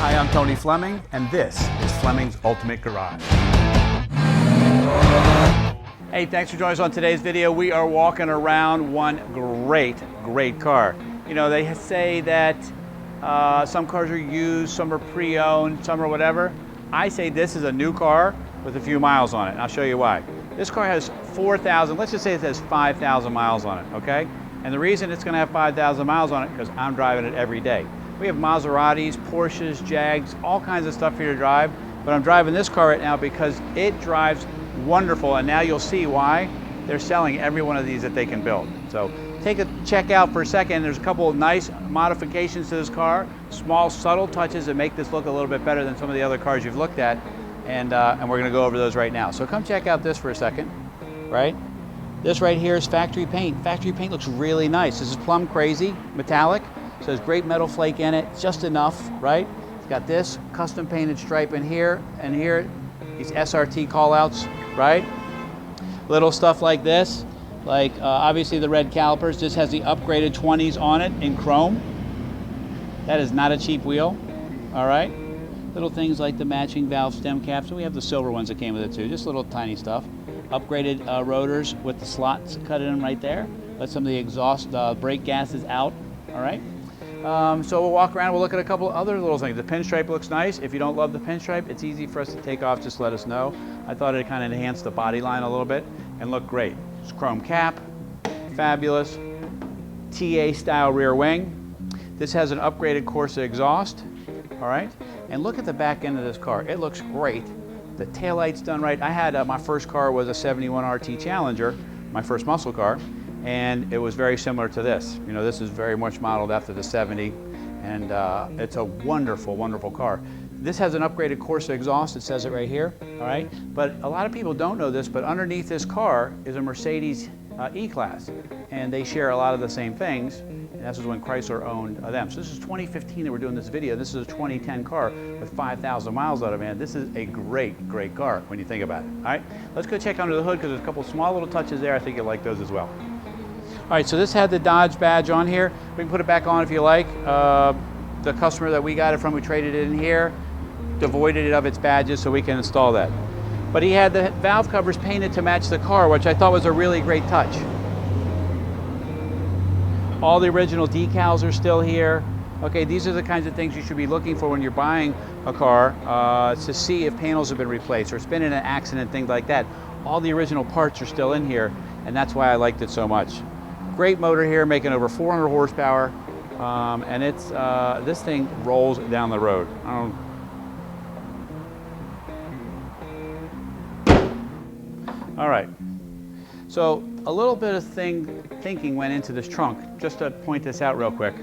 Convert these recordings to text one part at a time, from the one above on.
Hi, I'm Tony Fleming, and this is Fleming's Ultimate Garage. Hey, thanks for joining us on today's video. We are walking around one great car. You know, they say that some cars are used, some are pre-owned, some are whatever. I say this is a new car with a few miles on it, and I'll show you why. This car has 4,000, let's just say it has 5,000 miles on it, okay? And the reason it's gonna have 5,000 miles on it, because I'm driving it every day. We have Maseratis, Porsches, Jags, all kinds of stuff here to drive, but I'm driving this car right now because it drives wonderful, and now you'll see why they're selling every one of these that they can build. So take a check out for a second. There's a couple of nice modifications to this car, small subtle touches that make this look a little bit better than some of the other cars you've looked at, and we're gonna go over those right now. So come check out this for a second, right? This right here is factory paint. Factory paint looks really nice. This is Plum Crazy metallic. So there's great metal flake in it, just enough, right? It's got this custom painted stripe in here, and here, these SRT callouts, right? Little stuff like this, like obviously the red calipers. This has the upgraded 20s on it in chrome. That is not a cheap wheel, all right? Little things like the matching valve stem caps, and we have the silver ones that came with it too, just little tiny stuff. Upgraded rotors with the slots cut in right there. Let some of the exhaust brake gases out, all right? So we'll walk around, we'll look at a couple of other little things. The pinstripe looks nice. If you don't love the pinstripe, it's easy for us to take off, just let us know. I thought it kind of enhanced the body line a little bit and looked great. It's chrome cap, fabulous. TA style rear wing. This has an upgraded Corsa exhaust, all right? And look at the back end of this car. It looks great. The taillight's done right. I had, my first car was a 71 RT Challenger, my first muscle car. And it was very similar to this. You know, this is very much modeled after the 70, and it's a wonderful, wonderful car. This has an upgraded Corsa exhaust, it says it right here, all right? But a lot of people don't know this, but underneath this car is a Mercedes E-Class, and they share a lot of the same things, and this is when Chrysler owned them. So this is 2015 that we're doing this video. This is a 2010 car with 5,000 miles on it, man. This is a great car when you think about it, all right? Let's go check under the hood, because there's a couple small little touches there. I think you'll like those as well. All right, so this had the Dodge badge on here. We can put it back on if you like. The customer that we got it from, we traded it in here, devoided it of its badges so we can install that. But he had the valve covers painted to match the car, which I thought was a really great touch. All the original decals are still here. Okay, these are the kinds of things you should be looking for when you're buying a car to see if panels have been replaced or it's been in an accident, things like that. All the original parts are still in here, and that's why I liked it so much. Great motor here, making over 400 horsepower, and it's this thing rolls down the road. All right, so a little bit of thinking went into this trunk, just to point this out real quick.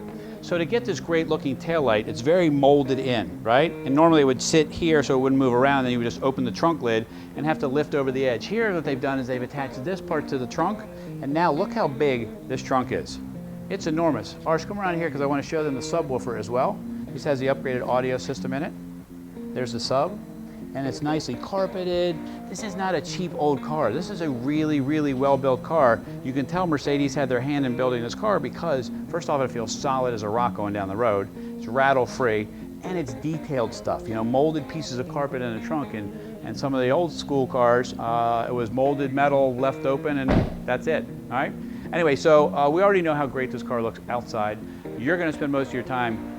So to get this great looking taillight, it's very molded in, right? And normally it would sit here so it wouldn't move around, and you would just open the trunk lid and have to lift over the edge. Here what they've done is they've attached this part to the trunk, and now look how big this trunk is. It's enormous. Arsh, come around here because I want to show them the subwoofer as well. This has the upgraded audio system in it. There's the sub, and it's nicely carpeted. This is not a cheap old car. This is a really well-built car. You can tell Mercedes had their hand in building this car because, first off, it feels solid as a rock going down the road. It's rattle-free, and it's detailed stuff. You know, molded pieces of carpet in the trunk, and some of the old school cars, it was molded metal left open, and that's it, all right? Anyway, so we already know how great this car looks outside. You're gonna spend most of your time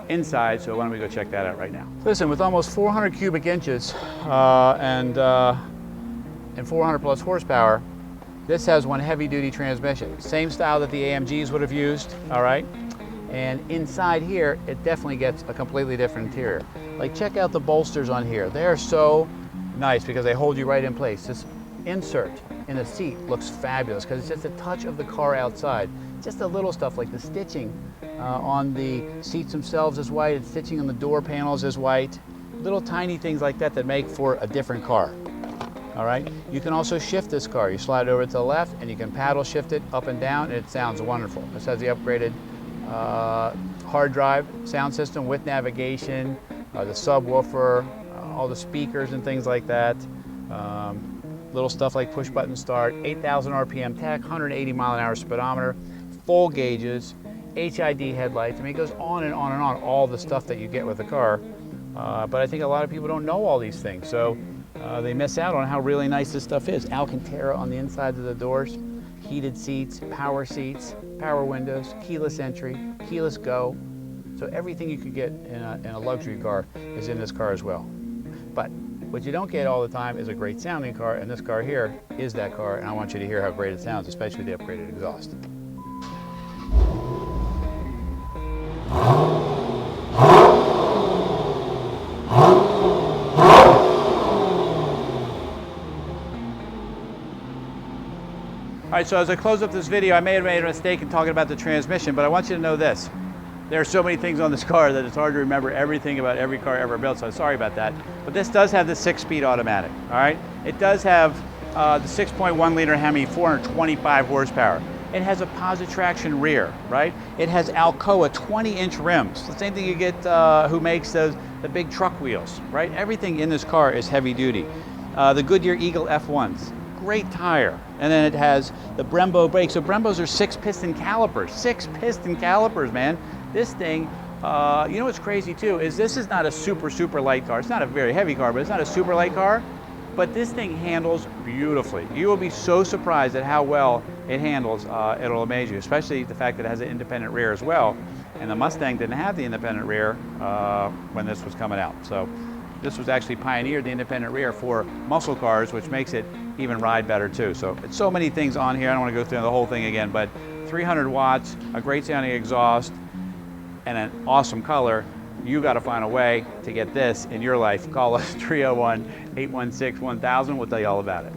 inside, so why don't we go check that out right now. Listen, with almost 400 cubic inches and 400 plus horsepower, this has one heavy duty transmission. Same style that the AMGs would have used, all right? And inside here, it definitely gets a completely different interior. Like, check out the bolsters on here. They are so nice because they hold you right in place. This insert in the seat looks fabulous because it's just a touch of the car outside. Just the little stuff like the stitching on the seats themselves is white, and stitching on the door panels is white. Little tiny things like that that make for a different car. All right, you can also shift this car. You slide it over to the left and you can paddle shift it up and down, and it sounds wonderful. This has the upgraded hard drive sound system with navigation, the subwoofer, all the speakers and things like that. Little stuff like push button start, 8,000 RPM tach, 180 mile an hour speedometer, full gauges, HID headlights. I mean, it goes on and on and on, all the stuff that you get with the car. But I think a lot of people don't know all these things, so they miss out on how really nice this stuff is. Alcantara on the insides of the doors, heated seats, power windows, keyless entry, keyless go. So everything you could get in a luxury car is in this car as well. But what you don't get all the time is a great sounding car, and this car here is that car, and I want you to hear how great it sounds, especially the upgraded exhaust. All right, so as I close up this video, I may have made a mistake in talking about the transmission, but I want you to know this. There are so many things on this car that it's hard to remember everything about every car ever built, so sorry about that. But this does have the 6-speed automatic, all right? It does have the 6.1 liter Hemi, 425 horsepower. It has a Posi traction rear, right? It has Alcoa 20-inch rims, the same thing you get who makes the big truck wheels, right? Everything in this car is heavy duty. The Goodyear Eagle F1s. Great tire. And then it has the Brembo brakes. So Brembos are 6-piston calipers. 6-piston calipers, man. This thing, you know what's crazy too, is this is not a super light car. It's not a very heavy car, but it's not a super light car. But this thing handles beautifully. You will be so surprised at how well it handles. It'll amaze you, especially the fact that it has an independent rear as well. And the Mustang didn't have the independent rear when this was coming out. So this was actually pioneered, the independent rear, for muscle cars, which makes it even ride better too. So it's so many things on here. I don't want to go through the whole thing again, but 300 watts, a great sounding exhaust, and an awesome color. You got to find a way to get this in your life. Call us 301-816-1000. We'll tell you all about it.